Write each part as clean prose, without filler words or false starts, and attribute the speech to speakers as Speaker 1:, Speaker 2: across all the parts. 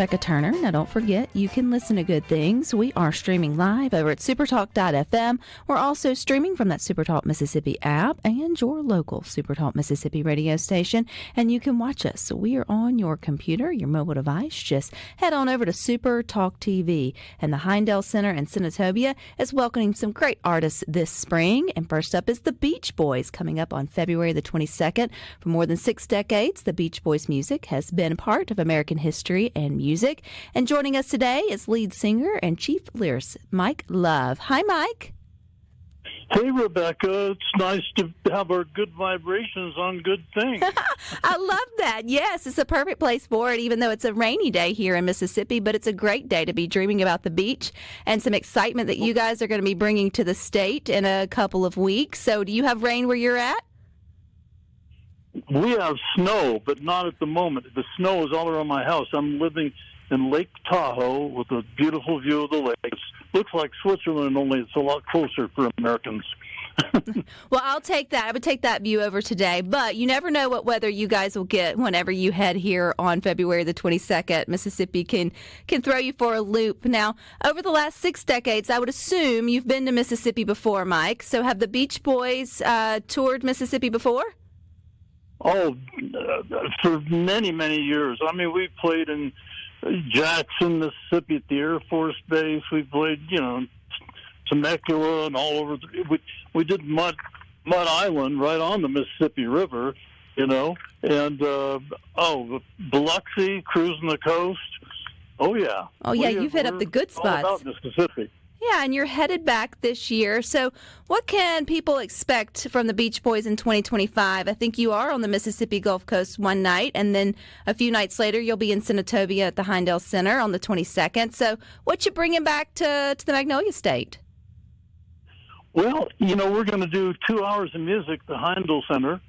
Speaker 1: Becca Turner. Now, don't forget, you can listen to Good Things. We are streaming live over at SuperTalk.fm. We're also streaming from that SuperTalk Mississippi app and your local SuperTalk Mississippi radio station. And you can watch us. So we are on your computer, your mobile device. Just head on over to SuperTalk TV. And the Heindel Center in Senatobia is welcoming some great artists this spring. And first up is the Beach Boys, coming up on February the 22nd. For more than 6 decades, the Beach Boys music has been part of American history and music. And joining us today is lead singer and chief lyricist Mike Love. Hi, Mike.
Speaker 2: Hey, Rebecca. It's nice to have our good vibrations on Good Things.
Speaker 1: I love that. Yes, it's a perfect place for it, even though it's a rainy day here in Mississippi. But it's a great day to be dreaming about the beach and some excitement that you guys are going to be bringing to the state in a couple of weeks. So do you have rain where you're at?
Speaker 2: We have snow, but not at the moment. The snow is all around my house. I'm living in Lake Tahoe with a beautiful view of the lake. It looks like Switzerland, only it's a lot closer for Americans.
Speaker 1: Well, I'll take that. I would take that view over today. But you never know what weather you guys will get whenever you head here on February the 22nd. Mississippi can throw you for a loop. Now, over the last 6 decades, I would assume you've been to Mississippi before, Mike. So have the Beach Boys toured Mississippi before?
Speaker 2: Oh, for many, many years. I mean, we played in Jackson, Mississippi at the Air Force Base. We played, Temecula and all over. We did Mud Island right on the Mississippi River, and Biloxi, cruising the coast. Oh, yeah.
Speaker 1: Oh, yeah, you've hit up the good spots.
Speaker 2: All about Mississippi.
Speaker 1: Yeah, and you're headed back this year. So what can people expect from the Beach Boys in 2025? I think you are on the Mississippi Gulf Coast one night, and then a few nights later you'll be in Senatobia at the Heindel Center on the 22nd. So what you bringing back to the Magnolia State?
Speaker 2: Well, we're going to do 2 hours of music at the Heindel Center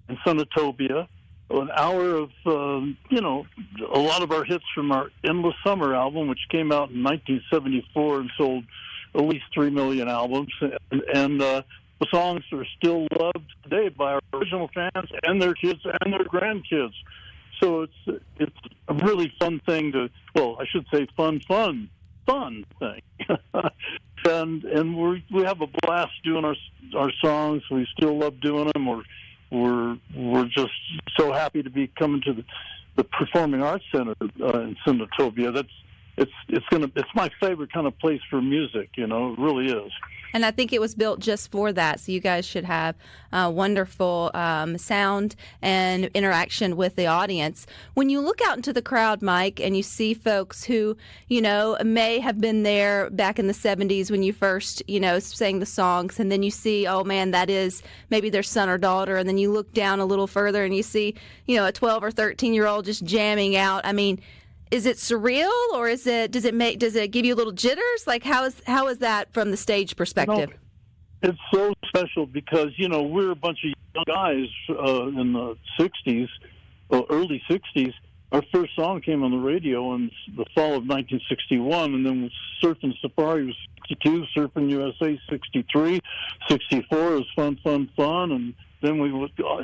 Speaker 2: in Senatobia, an hour of, a lot of our hits from our Endless Summer album, which came out in 1974 and sold at least 3 million albums. And the songs are still loved today by our original fans and their kids and their grandkids. So it's a really fun thing I should say fun thing. and we have a blast doing our songs. We still love doing them. We're just so happy to be coming to the Performing Arts Center in Senatobia. It's my favorite kind of place for music. It really is.
Speaker 1: And I think it was built just for that. So you guys should have wonderful sound and interaction with the audience. When you look out into the crowd, Mike, and you see folks who, may have been there back in the 70s when you first, sang the songs, and then you see, oh, man, that is maybe their son or daughter. And then you look down a little further and you see, a 12 or 13-year-old just jamming out. I mean, is it surreal, or does it give you a little jitters? Like, how is that from the stage perspective?
Speaker 2: It's so special because we're a bunch of young guys in the '60s, early '60s. Our first song came on the radio in the fall of 1961, and then Surfing Safari was '62, Surfing USA '63, '64 was Fun, and then we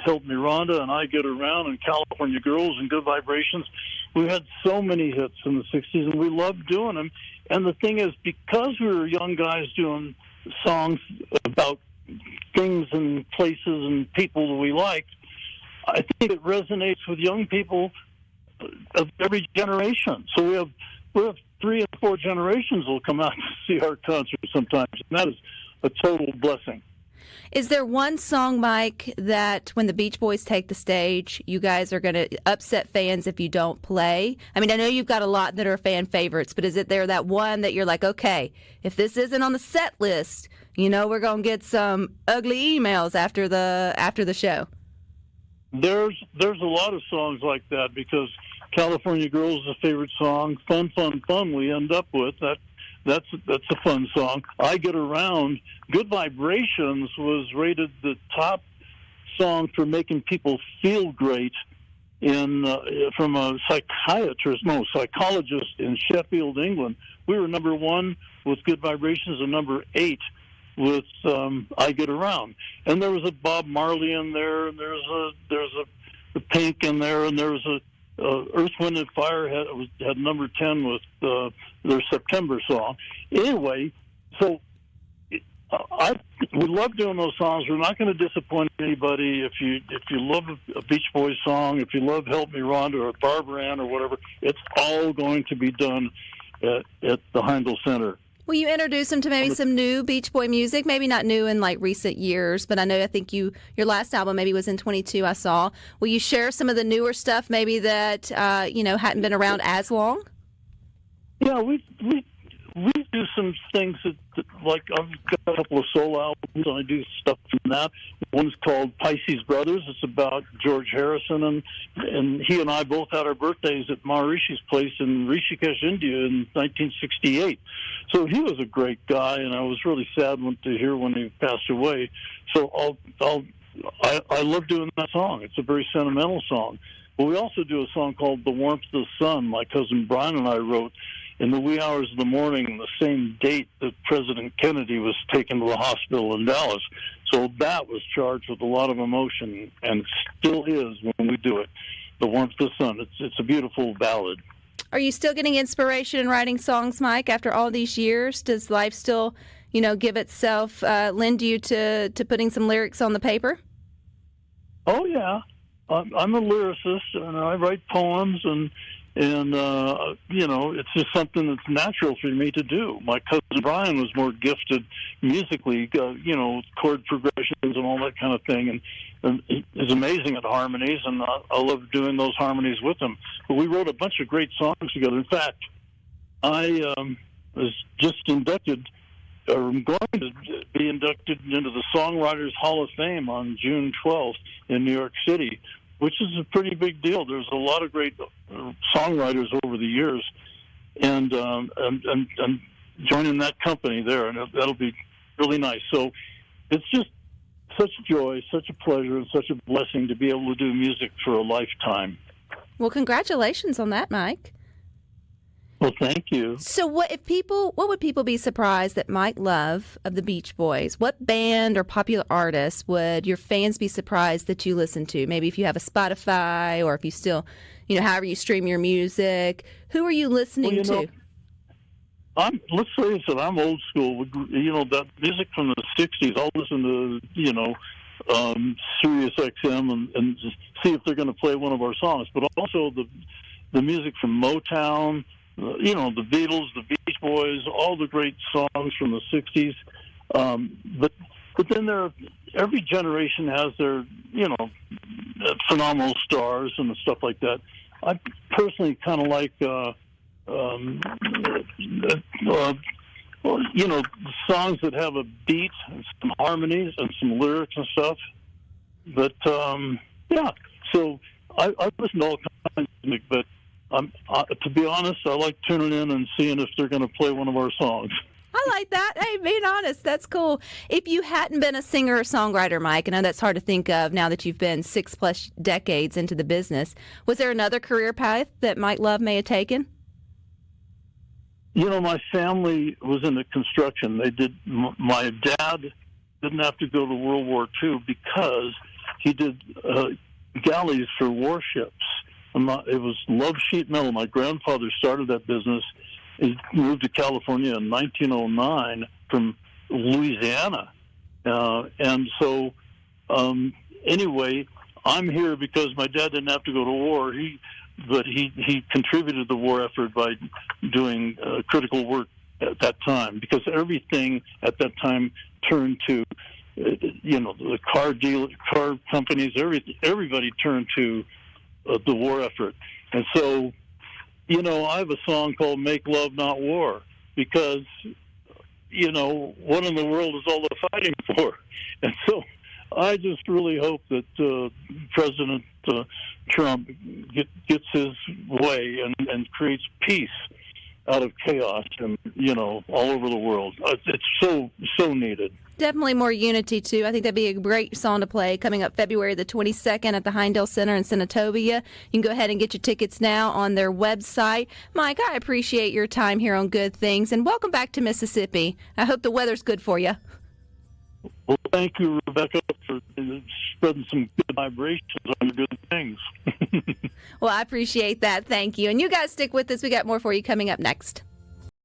Speaker 2: Help Me Rhonda and I Get Around and California Girls and Good Vibrations. We had so many hits in the 60s, and we loved doing them. And the thing is, because we were young guys doing songs about things and places and people that we liked, I think it resonates with young people of every generation. So we have 3 and 4 generations will come out to see our concerts sometimes, and that is a total blessing.
Speaker 1: Is there one song, Mike, that when the Beach Boys take the stage, you guys are going to upset fans if you don't play? I mean, I know you've got a lot that are fan favorites, but is it there that one that you're like, okay, if this isn't on the set list, we're going to get some ugly emails after the show?
Speaker 2: There's a lot of songs like that because California Girls is a favorite song. Fun, we end up with that. That's a fun song. I Get Around. Good Vibrations was rated the top song for making people feel great from a psychologist in Sheffield, England. We were number 1 with Good Vibrations and number 8 with I Get Around. And there was a Bob Marley in there, and there's a Pink in there, and there's Earth, Wind, and Fire had number 10 with their September song. Anyway, so we love doing those songs. We're not going to disappoint anybody. If you love a Beach Boys song, if you love Help Me Rhonda or Barbara Ann or whatever, it's all going to be done at the Heindel Center.
Speaker 1: Will you introduce them to maybe some new Beach Boy music? Maybe not new in like recent years, but I think your last album maybe was in 22, I saw. Will you share some of the newer stuff maybe that, hadn't been around as long?
Speaker 2: Yeah, we do some things that like I've got a couple of solo albums, and I do stuff from that. One's called Pisces Brothers. It's about George Harrison, and he and I both had our birthdays at Maharishi's place in Rishikesh, India in 1968. So he was a great guy, and I was really sad to hear when he passed away. So I love doing that song. It's a very sentimental song. But we also do a song called The Warmth of the Sun, my cousin Brian and I wrote in the wee hours of the morning, the same date that President Kennedy was taken to the hospital in Dallas. So that was charged with a lot of emotion, and still is when we do it. The Warmth of the Sun. It's a beautiful ballad.
Speaker 1: Are you still getting inspiration in writing songs, Mike, after all these years? Does life still, give itself, lend you to putting some lyrics on the paper?
Speaker 2: Oh, yeah. I'm a lyricist, and I write poems, and it's just something that's natural for me to do. My cousin Brian was more gifted musically, chord progressions and all that kind of thing, and he's amazing at harmonies, and I love doing those harmonies with him. But we wrote a bunch of great songs together. In fact, I was just inducted, or I'm going to be inducted into the Songwriters Hall of Fame on June 12th in New York City, which is a pretty big deal. There's a lot of great songwriters over the years, and joining that company there, and that'll be really nice. So it's just such joy, such a pleasure, and such a blessing to be able to do music for a lifetime.
Speaker 1: Well, congratulations on that, Mike.
Speaker 2: Well, thank you.
Speaker 1: So what would people be surprised that Mike love of the Beach Boys? What band or popular artist would your fans be surprised that you listen to? Maybe if you have a Spotify, or if you still, however you stream your music. Who are you listening to?
Speaker 2: Let's face it, I'm old school. That music from the 60s, I'll listen to, Sirius XM and just see if they're going to play one of our songs. But also the music from Motown, the Beatles, the Beach Boys, all the great songs from the 60s. But then every generation has their, phenomenal stars and stuff like that. I personally kind of like, songs that have a beat and some harmonies and some lyrics and stuff. But, so I listen to all kinds of music, but to be honest, I like tuning in and seeing if they're going to play one of our songs.
Speaker 1: I like that. Hey, being honest, that's cool. If you hadn't been a singer or songwriter, Mike, I know that's hard to think of now that you've been 6+ decades into the business, was there another career path that Mike Love may have taken?
Speaker 2: My family was into construction. My dad didn't have to go to World War II because he did galleys for warships. It was love sheet metal. My grandfather started that business. He moved to California in 1909 from Louisiana. Anyway, I'm here because my dad didn't have to go to war. But he contributed to the war effort by doing critical work at that time, because everything at that time turned to, the car companies, everybody turned to the war effort. And so, I have a song called Make Love Not War, because, what in the world is all the fighting for? And so I just really hope that President Trump gets his way and creates peace out of chaos and, all over the world. It's so needed.
Speaker 1: Definitely more unity, too. I think that'd be a great song to play coming up February the 22nd at the Heindel Center in Senatobia. You can go ahead and get your tickets now on their website. Mike, I appreciate your time here on Good Things, and welcome back to Mississippi. I hope the weather's good for you.
Speaker 2: Well, thank you, Rebecca, for spreading some good vibrations on your good things.
Speaker 1: Well, I appreciate that. Thank you. And you guys stick with us. We got more for you coming up next.